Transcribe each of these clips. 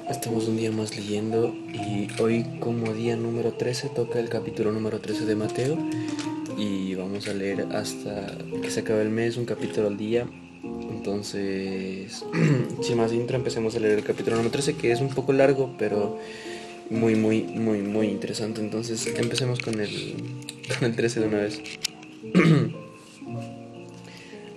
Estamos un día más leyendo y hoy como día número 13 toca el capítulo número 13 de Mateo y vamos a leer hasta que se acabe el mes un capítulo al día. Entonces, sin más intro, empecemos a leer el capítulo número 13, que es un poco largo pero muy interesante. Entonces empecemos con el 13 de una vez.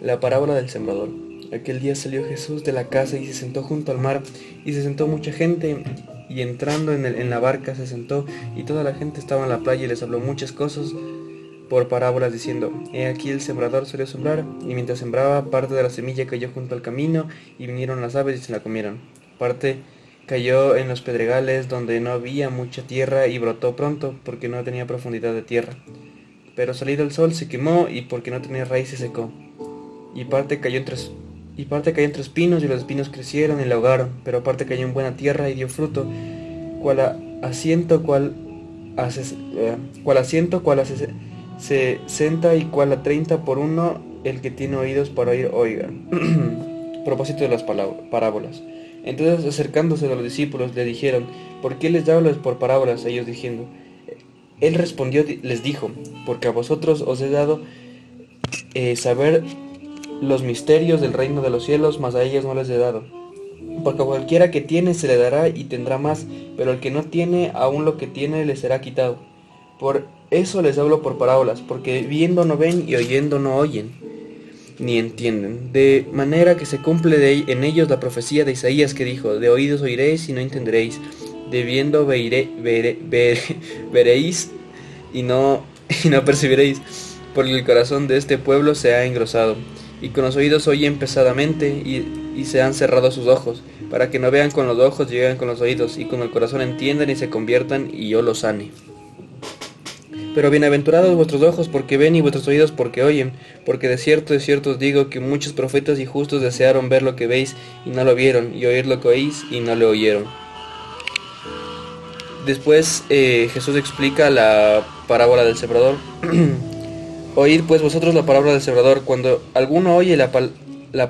La parábola del sembrador. Aquel día salió Jesús de la casa y se sentó junto al mar, y se sentó mucha gente, y entrando en la barca se sentó, y toda la gente estaba en la playa y les habló muchas cosas por parábolas diciendo: He aquí el sembrador salió a sembrar, y mientras sembraba, parte de la semilla cayó junto al camino, y vinieron las aves y se la comieron. Parte cayó en los pedregales donde no había mucha tierra y brotó pronto, porque no tenía profundidad de tierra. Pero salido el sol se quemó, y porque no tenía raíz se secó. Y parte cayó entre espinos, y los espinos crecieron y la ahogaron. Pero parte cayó en buena tierra y dio fruto, cual a ciento, cual a 60 y cual a 30 por uno. El que tiene oídos para oír, oiga. Propósito de las parábolas. Entonces, acercándose a los discípulos, le dijeron: ¿Por qué les hablas por parábolas? Ellos diciendo. Él respondió, les dijo: Porque a vosotros os he dado saber los misterios del reino de los cielos, mas a ellos no les he dado. Porque a cualquiera que tiene se le dará y tendrá más, pero el que no tiene, aún lo que tiene le será quitado. Por eso les hablo por parábolas, porque viendo no ven y oyendo no oyen, ni entienden. De manera que se cumple en ellos la profecía de Isaías, que dijo: De oídos oiréis y no entenderéis, de viendo veréis y no percibiréis, porque el corazón de este pueblo se ha engrosado, y con los oídos oyen pesadamente, y se han cerrado sus ojos, para que no vean con los ojos y oigan con los oídos, y con el corazón entiendan y se conviertan, y yo los sane. Pero bienaventurados vuestros ojos porque ven y vuestros oídos porque oyen, porque de cierto os digo que muchos profetas y justos desearon ver lo que veis y no lo vieron, y oír lo que oís y no lo oyeron. Después Jesús explica la parábola del sembrador. Oíd pues vosotros la palabra del sembrador. Cuando alguno oye la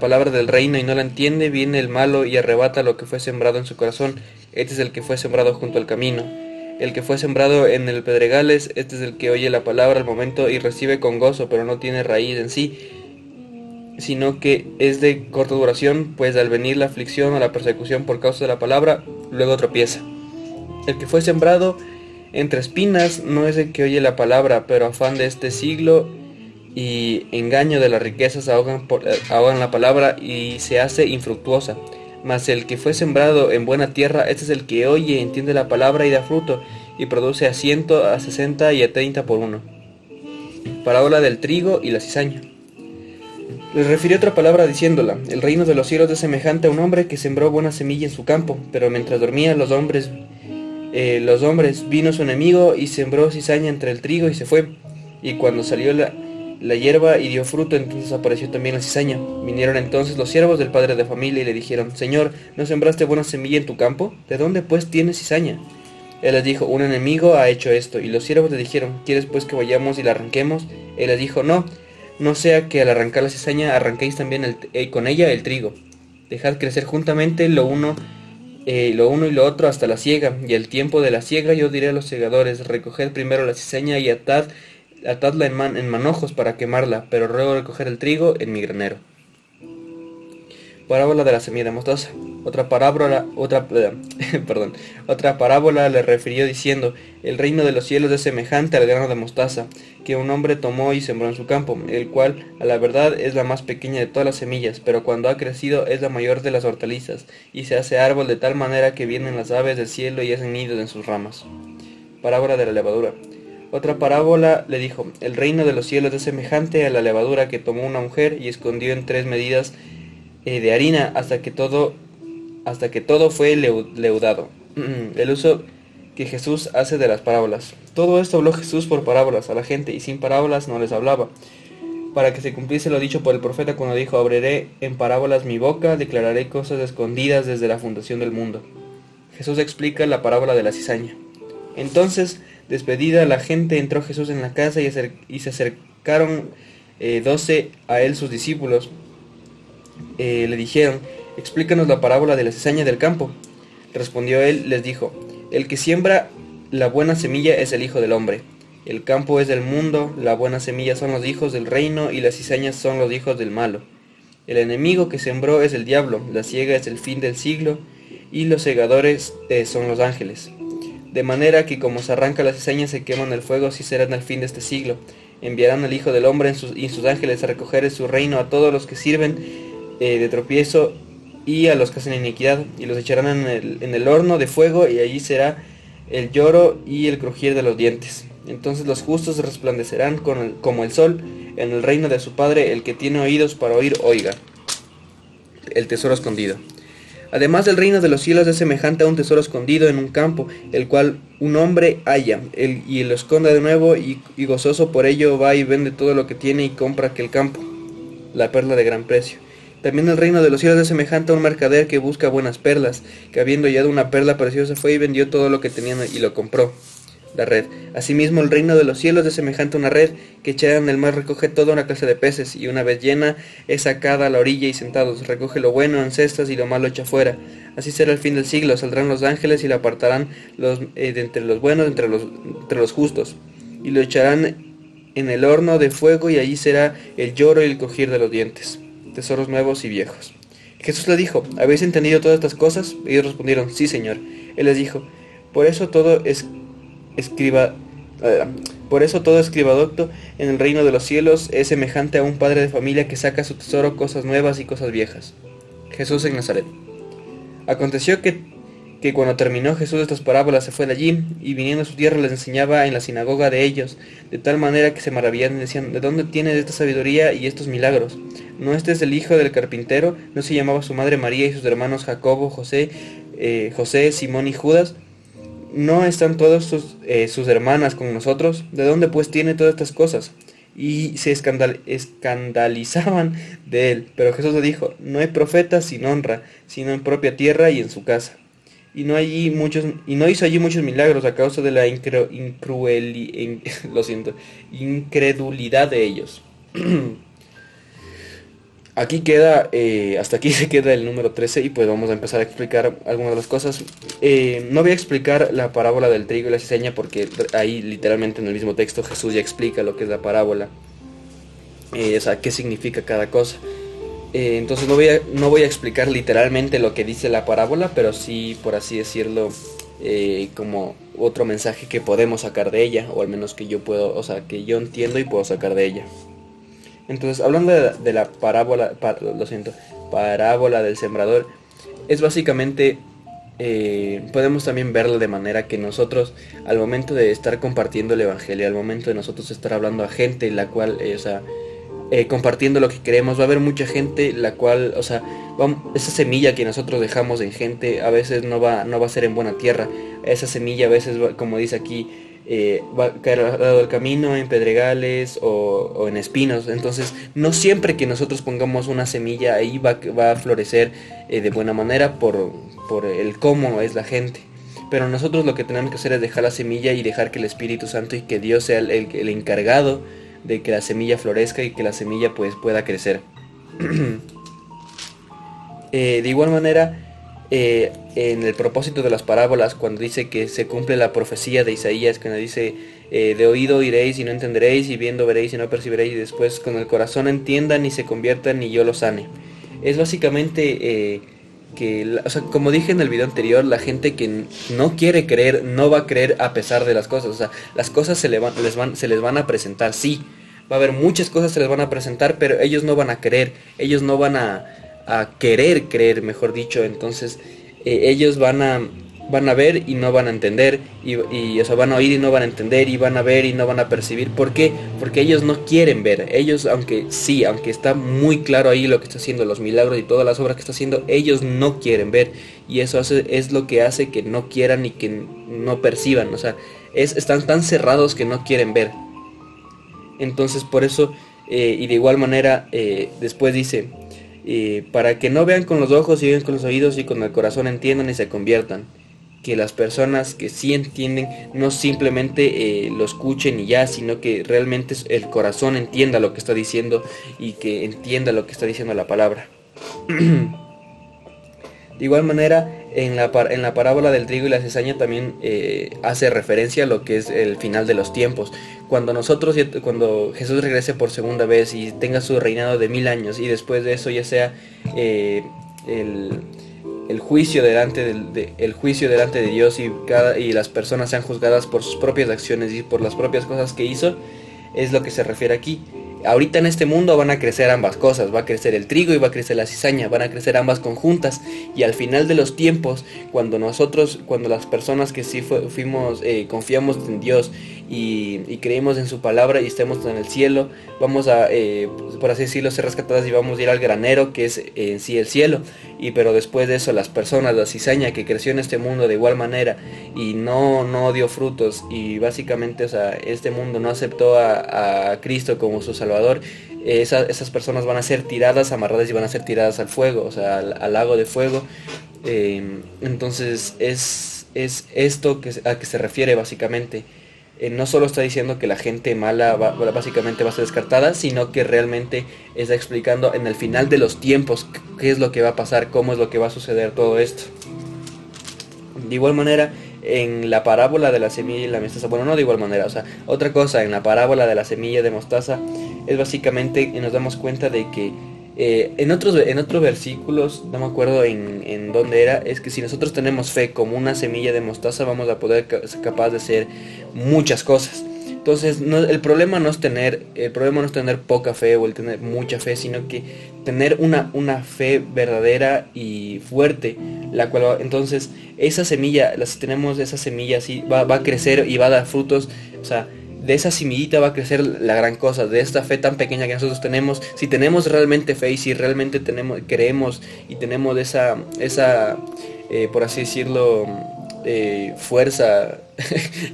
palabra del reino y no la entiende, viene el malo y arrebata lo que fue sembrado en su corazón. Este es el que fue sembrado junto al camino. El que fue sembrado en el pedregales, este es el que oye la palabra al momento y recibe con gozo, pero no tiene raíz en sí, sino que es de corta duración, pues al venir la aflicción o la persecución por causa de la palabra, luego tropieza. El que fue sembrado entre espinas no es el que oye la palabra, pero afán de este siglo y engaño de las riquezas ahogan la palabra y se hace infructuosa. Mas el que fue sembrado en buena tierra, este es el que oye, entiende la palabra y da fruto, y produce a 100, a 60 y a 30 por uno. Parábola del trigo y la cizaña. Les refirió otra palabra diciéndola: El reino de los cielos es semejante a un hombre que sembró buena semilla en su campo, pero mientras dormía los hombres vino su enemigo y sembró cizaña entre el trigo y se fue. Y cuando salió la hierba y dio fruto, entonces apareció también la cizaña. Vinieron entonces los siervos del padre de familia y le dijeron: Señor, ¿no sembraste buena semilla en tu campo? ¿De dónde pues tienes cizaña? Él les dijo: Un enemigo ha hecho esto. Y los siervos le dijeron: ¿Quieres pues que vayamos y la arranquemos? Él les dijo: No sea que al arrancar la cizaña arranquéis también con ella el trigo. Dejad crecer juntamente lo uno y lo otro hasta la siega, y el tiempo de la siega yo diré a los segadores: recoged primero la cizaña y atadla en manojos para quemarla, pero luego recoger el trigo en mi granero. Parábola de la semilla de mostaza. Otra parábola le refirió diciendo: El reino de los cielos es semejante al grano de mostaza, que un hombre tomó y sembró en su campo, el cual a la verdad es la más pequeña de todas las semillas, pero cuando ha crecido es la mayor de las hortalizas, y se hace árbol de tal manera que vienen las aves del cielo y hacen nidos en sus ramas. Parábola de la levadura. Otra parábola le dijo: El reino de los cielos es semejante a la levadura que tomó una mujer y escondió en 3 medidas de harina hasta que todo fue leudado. El uso que Jesús hace de las parábolas. Todo esto habló Jesús por parábolas a la gente, y sin parábolas no les hablaba, para que se cumpliese lo dicho por el profeta cuando dijo: Abriré en parábolas mi boca, declararé cosas escondidas desde la fundación del mundo. Jesús explica la parábola de la cizaña. Entonces, despedida la gente, entró Jesús en la casa y se acercaron 12 a él sus discípulos. Le dijeron: Explícanos la parábola de la cizaña del campo. Respondió él, les dijo: el que siembra la buena semilla es el Hijo del Hombre. El campo es del mundo, la buena semilla son los hijos del reino, y las cizañas son los hijos del malo. El enemigo que sembró es el diablo, la siega es el fin del siglo, y los segadores son los ángeles. De manera que como se arranca la cizaña se quema en el fuego, así serán al fin de este siglo. Enviarán al Hijo del Hombre y sus ángeles a recoger en su reino a todos los que sirven de tropiezo y a los que hacen iniquidad, y los echarán en el horno de fuego, y allí será el lloro y el crujir de los dientes. Entonces los justos resplandecerán como el sol en el reino de su Padre. El que tiene oídos para oír, oiga. El tesoro escondido. Además, el reino de los cielos es semejante a un tesoro escondido en un campo, el cual un hombre halla, y lo esconde de nuevo, y gozoso por ello va y vende todo lo que tiene y compra aquel campo, la perla de gran precio. También el reino de los cielos es semejante a un mercader que busca buenas perlas, que habiendo hallado una perla preciosa fue y vendió todo lo que tenía y lo compró. La red. Asimismo, el reino de los cielos es semejante a una red que echada en el mar recoge toda una clase de peces, y una vez llena es sacada a la orilla, y sentados recoge lo bueno en cestas y lo malo echa fuera. Así será el fin del siglo. Saldrán los ángeles y lo apartarán de entre los buenos entre los justos, y lo echarán en el horno de fuego, y allí será el lloro y el crujir de los dientes. Tesoros nuevos y viejos. Jesús le dijo: ¿habéis entendido todas estas cosas? Ellos respondieron: sí, Señor. Él les dijo: por eso todo escriba docto en el reino de los cielos es semejante a un padre de familia que saca su tesoro cosas nuevas y cosas viejas. Jesús en Nazaret. Aconteció que cuando terminó Jesús estas parábolas se fue de allí, y viniendo a su tierra les enseñaba en la sinagoga de ellos, de tal manera que se maravillaban y decían: ¿de dónde tienes esta sabiduría y estos milagros? ¿No este es el hijo del carpintero? ¿No se llamaba su madre María y sus hermanos Jacobo, José, Simón y Judas? ¿No están todas sus hermanas con nosotros? ¿De dónde pues tiene todas estas cosas? Y se escandalizaban de él. Pero Jesús le dijo: no hay profeta sin honra, sino en propia tierra y en su casa. Y no hizo allí muchos milagros a causa de la incredulidad de ellos. Aquí queda, hasta aquí se queda el número 13, y pues vamos a empezar a explicar algunas de las cosas. No voy a explicar la parábola del trigo y la cizaña, porque ahí literalmente en el mismo texto Jesús ya explica lo que es la parábola, o sea, qué significa cada cosa. Entonces no voy a explicar literalmente lo que dice la parábola, pero sí, por así decirlo, como otro mensaje que podemos sacar de ella, o al menos que yo puedo, o sea, que yo entiendo y puedo sacar de ella. Entonces, hablando de la parábola, parábola del sembrador, es básicamente, podemos también verla de manera que nosotros, al momento de estar compartiendo el evangelio, al momento de nosotros estar hablando a gente, la cual, compartiendo lo que queremos, va a haber mucha gente, la cual, esa semilla que nosotros dejamos en gente, a veces no va a ser en buena tierra. Esa semilla a veces, como dice aquí, va a caer al lado del camino, en pedregales o en espinos. Entonces no siempre que nosotros pongamos una semilla ahí va a florecer de buena manera por el cómo es la gente. Pero nosotros lo que tenemos que hacer es dejar la semilla y dejar que el Espíritu Santo y que Dios sea el encargado de que la semilla florezca y que la semilla pues pueda crecer. De igual manera, en el propósito de las parábolas, cuando dice que se cumple la profecía de Isaías, cuando dice de oído oiréis y no entenderéis, y viendo veréis y no percibiréis, y después con el corazón entiendan y se conviertan y yo los sane. Es básicamente como dije en el video anterior, la gente que no quiere creer no va a creer a pesar de las cosas. O sea, las cosas se les van a presentar, sí, va a haber muchas cosas se les van a presentar, pero ellos no van a creer, ellos no van a querer creer, mejor dicho. Entonces ellos van a ver y no van a entender, y van a oír y no van a entender, y van a ver y no van a percibir. ¿Por qué? Porque ellos no quieren ver. Ellos, aunque está muy claro ahí lo que está haciendo, los milagros y todas las obras que está haciendo, ellos no quieren ver, y eso es lo que hace que no quieran y que no perciban. O sea, están tan cerrados que no quieren ver. Entonces por eso, y de igual manera, después dice, para que no vean con los ojos y vean con los oídos y con el corazón entiendan y se conviertan. Que las personas que sí entienden no simplemente lo escuchen y ya, sino que realmente el corazón entienda lo que está diciendo y que entienda lo que está diciendo la palabra. De igual manera, en la parábola del trigo y la cizaña también hace referencia a lo que es el final de los tiempos. Cuando Jesús regrese por segunda vez y tenga su reinado de 1000 años, y después de eso ya sea el, el juicio el juicio delante de Dios, y las personas sean juzgadas por sus propias acciones y por las propias cosas que hizo, es lo que se refiere aquí. Ahorita en este mundo van a crecer ambas cosas, va a crecer el trigo y va a crecer la cizaña, van a crecer ambas conjuntas, y al final de los tiempos, cuando las personas que sí confiamos en Dios y creímos en su palabra y estemos en el cielo, vamos a, por así decirlo, ser rescatadas y vamos a ir al granero, que es en sí el cielo. Pero después de eso, las personas, la cizaña que creció en este mundo de igual manera y no dio frutos, y básicamente, o sea, este mundo no aceptó a Cristo como su Salvador, esas personas van a ser tiradas, amarradas, y van a ser tiradas al fuego, o sea, al lago de fuego. Entonces es esto a que se refiere básicamente. No solo está diciendo que la gente mala básicamente va a ser descartada, sino que realmente está explicando en el final de los tiempos qué es lo que va a pasar, cómo es lo que va a suceder todo esto. De igual manera, en la parábola de la semilla y la mostaza, bueno, no de igual manera, o sea, otra cosa, en la parábola de la semilla de mostaza, es básicamente, nos damos cuenta de que en otros versículos, no me acuerdo en dónde era, es que si nosotros tenemos fe como una semilla de mostaza, vamos a poder ser capaz de hacer muchas cosas. Entonces, el problema no es tener poca fe o el tener mucha fe, sino que tener una fe verdadera y fuerte, la cual entonces esa semilla, tenemos esa semilla así, va a crecer y va a dar frutos, o sea, de esa semillita va a crecer la gran cosa, de esta fe tan pequeña que nosotros tenemos. Si tenemos realmente fe y si realmente creemos y tenemos esa por así decirlo, fuerza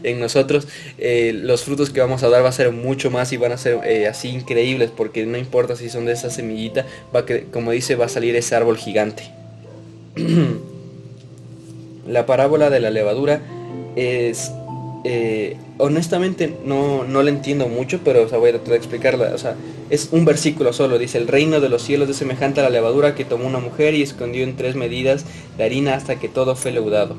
en nosotros, los frutos que vamos a dar va a ser mucho más y van a ser así increíbles, porque no importa si son de esa semillita, como dice, va a salir ese árbol gigante. La parábola de la levadura es... honestamente no la entiendo mucho, pero o sea, voy a tratar de explicarla. O sea, es un versículo solo. Dice: el reino de los cielos es semejante a la levadura que tomó una mujer y escondió en 3 medidas de harina hasta que todo fue leudado.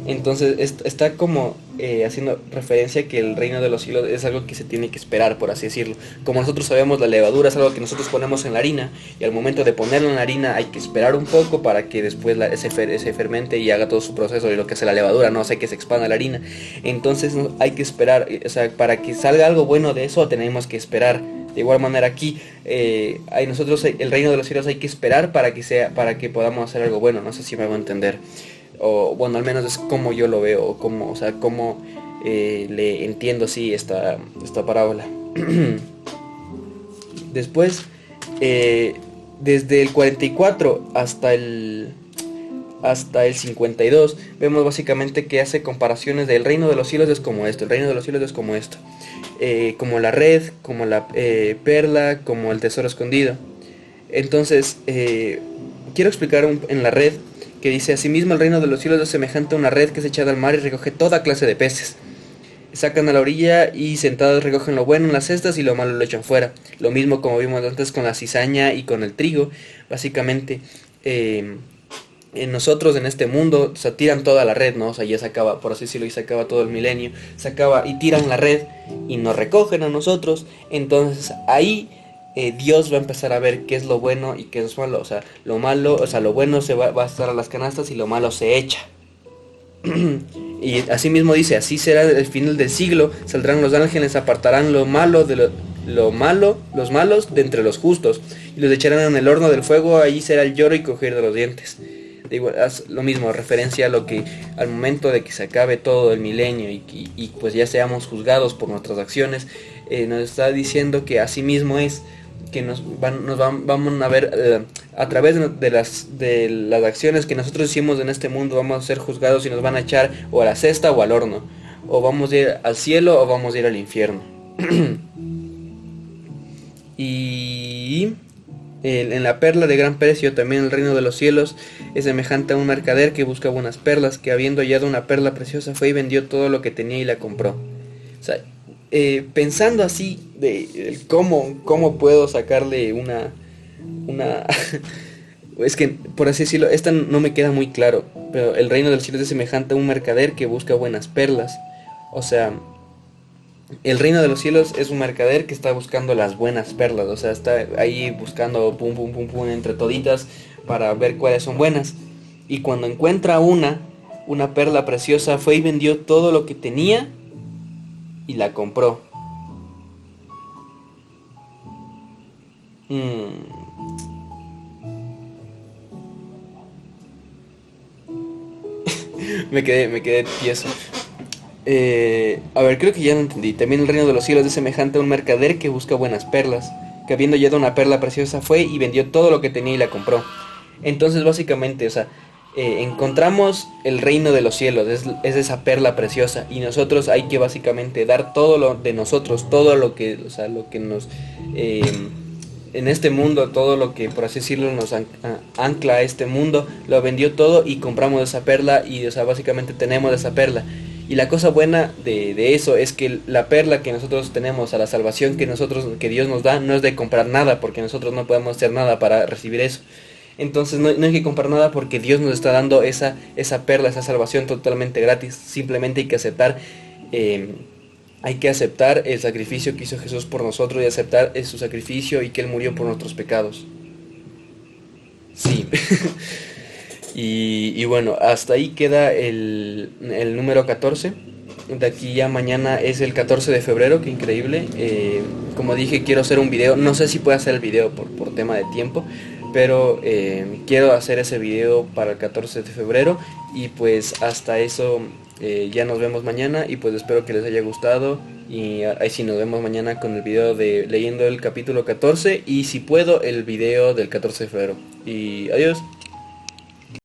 Entonces está como haciendo referencia a que el reino de los cielos es algo que se tiene que esperar, por así decirlo. Como nosotros sabemos, la levadura es algo que nosotros ponemos en la harina, y al momento de ponerlo en la harina hay que esperar un poco para que después se fermente y haga todo su proceso, y lo que hace la levadura, no hace que se expanda la harina. Entonces hay que esperar, o sea, para que salga algo bueno de eso tenemos que esperar. De igual manera aquí, nosotros el reino de los cielos hay que esperar para que podamos hacer algo bueno. No sé si me hago entender. O bueno, al menos es como yo lo veo, o sea, como le entiendo así esta parábola. Después, desde el 44 hasta el 52, vemos básicamente que hace comparaciones del reino de los cielos es como esto, el reino de los cielos es como esto, como la red, como la perla, como el tesoro escondido. Entonces, quiero explicar en la red, que dice: asimismo el reino de los cielos es semejante a una red que es echada al mar y recoge toda clase de peces. Sacan a la orilla y sentados recogen lo bueno en las cestas y lo malo lo echan fuera. Lo mismo como vimos antes con la cizaña y con el trigo. Básicamente, en nosotros en este mundo, o sea, tiran toda la red, ¿no? O sea, ya se acaba, por así decirlo, y se acaba todo el milenio. Se acaba y tiran la red y nos recogen a nosotros. Entonces ahí Dios va a empezar a ver qué es lo bueno y qué es malo. O sea, lo malo, o sea, lo bueno va a estar a las canastas y lo malo se echa. Y así mismo dice: así será el final del siglo, saldrán los ángeles, apartarán los malos de entre los justos, y los echarán en el horno del fuego, allí será el lloro y crujir de los dientes. Lo mismo, referencia a lo que al momento de que se acabe todo el milenio y pues ya seamos juzgados por nuestras acciones, nos está diciendo que así mismo es, que vamos a ver a través de las acciones que nosotros hicimos en este mundo, vamos a ser juzgados y nos van a echar o a la cesta o al horno, o vamos a ir al cielo o vamos a ir al infierno. Y en la perla de gran precio, también el reino de los cielos es semejante a un mercader que busca buenas perlas, que habiendo hallado una perla preciosa fue y vendió todo lo que tenía y la compró. O sea, pensando así de cómo puedo sacarle una Es que, por así decirlo, esta no me queda muy claro, pero el reino del cielo es semejante a un mercader que busca buenas perlas. O sea, el reino de los cielos es un mercader que está buscando las buenas perlas. O sea, está ahí buscando pum, pum, pum, pum, entre toditas para ver cuáles son buenas. Y cuando encuentra una perla preciosa, fue y vendió todo lo que tenía y la compró. Mm, me quedé tieso. A ver, creo que ya lo entendí. También el reino de los cielos es semejante a un mercader que busca buenas perlas, que habiendo hallado una perla preciosa fue y vendió todo lo que tenía y la compró. Entonces básicamente, o sea, encontramos el reino de los cielos, es esa perla preciosa y nosotros hay que básicamente dar todo lo de nosotros, todo lo que, o sea, lo que nos... eh, en este mundo, todo lo que por así decirlo nos ancla a este mundo, lo vendió todo y compramos esa perla y, o sea, básicamente tenemos esa perla. Y la cosa buena de eso es que la perla que nosotros tenemos, a la salvación que Dios nos da, no es de comprar nada, porque nosotros no podemos hacer nada para recibir eso. Entonces no hay que comprar nada porque Dios nos está dando esa perla, esa salvación totalmente gratis. Simplemente hay que aceptar el sacrificio que hizo Jesús por nosotros y aceptar su sacrificio y que Él murió por nuestros pecados. Sí. Y bueno, hasta ahí queda el número 14. De aquí ya mañana es el 14 de febrero, que increíble. Como dije, quiero hacer un video. No sé si puedo hacer el video por tema de tiempo, pero quiero hacer ese video para el 14 de febrero. Y pues hasta eso, ya nos vemos mañana y pues espero que les haya gustado. Y ahí sí nos vemos mañana con el video de leyendo el capítulo 14 y si puedo el video del 14 de febrero. Y adiós.